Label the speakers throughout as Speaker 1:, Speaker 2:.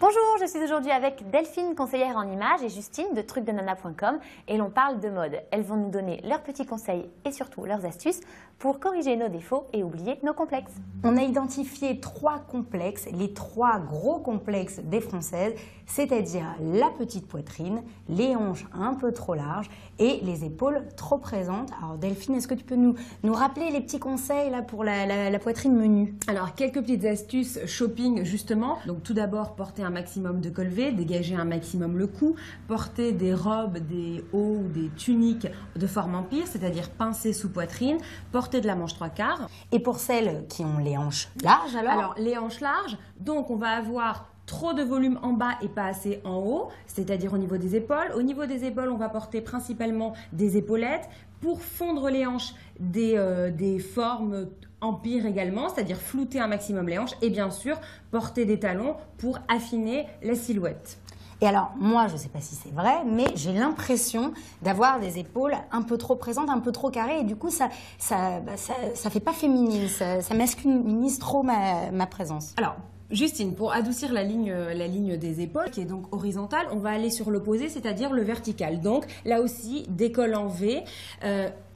Speaker 1: Bonjour, je suis aujourd'hui avec Delphine, conseillère en images, et Justine de trucsdenana.com et l'on parle de mode. Elles vont nous donner leurs petits conseils et surtout leurs astuces pour corriger nos défauts et oublier nos complexes.
Speaker 2: On a identifié 3 complexes, les 3 gros complexes des Françaises, c'est-à-dire la petite poitrine, les hanches un peu trop larges et les épaules trop présentes. Alors Delphine, est-ce que tu peux nous rappeler les petits conseils là, pour la poitrine menue?
Speaker 3: Alors, quelques petites astuces shopping justement. Donc tout d'abord, porter un maximum de col V, dégager un maximum le cou, porter des robes, des hauts ou des tuniques de forme empire, c'est-à-dire pincées sous poitrine, porter de la manche 3/4.
Speaker 2: Et pour celles qui ont les hanches larges
Speaker 3: Alors les hanches larges, donc on va avoir trop de volume en bas et pas assez en haut, c'est-à-dire au niveau des épaules. Au niveau des épaules, on va porter principalement des épaulettes pour fondre les hanches, des formes empire également, c'est-à-dire flouter un maximum les hanches et bien sûr porter des talons pour affiner la silhouette.
Speaker 2: Et alors, moi, je ne sais pas si c'est vrai, mais j'ai l'impression d'avoir des épaules un peu trop présentes, un peu trop carrées, et du coup, ça fait pas féminine, ça masculinise trop ma présence.
Speaker 3: Alors, Justine, pour adoucir la ligne des épaules, qui est donc horizontale, on va aller sur l'opposé, c'est-à-dire le vertical. Donc, là aussi, décolle en V.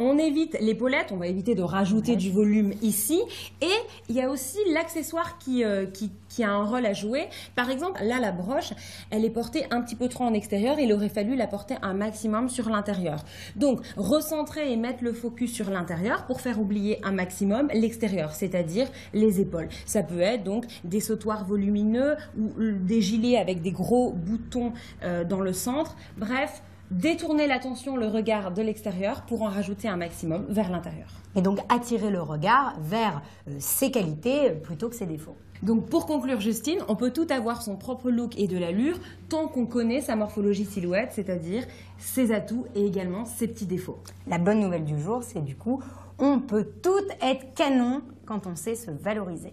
Speaker 3: On évite l'épaulette, on va éviter de rajouter du volume ici. Et il y a aussi l'accessoire qui a un rôle à jouer. Par exemple, là, la broche, elle est portée un petit peu trop en extérieur. Il aurait fallu la porter un maximum sur l'intérieur. Donc, recentrer et mettre le focus sur l'intérieur pour faire oublier un maximum l'extérieur, c'est-à-dire les épaules. Ça peut être donc des sautoirs volumineux ou des gilets avec des gros boutons dans le centre. Bref, détourner l'attention, le regard de l'extérieur pour en rajouter un maximum vers l'intérieur.
Speaker 2: Et donc attirer le regard vers ses qualités plutôt que ses défauts.
Speaker 3: Donc pour conclure Justine, on peut tout avoir son propre look et de l'allure tant qu'on connaît sa morphologie silhouette, c'est-à-dire ses atouts et également ses petits défauts.
Speaker 2: La bonne nouvelle du jour, c'est du coup, on peut tout être canon quand on sait se valoriser.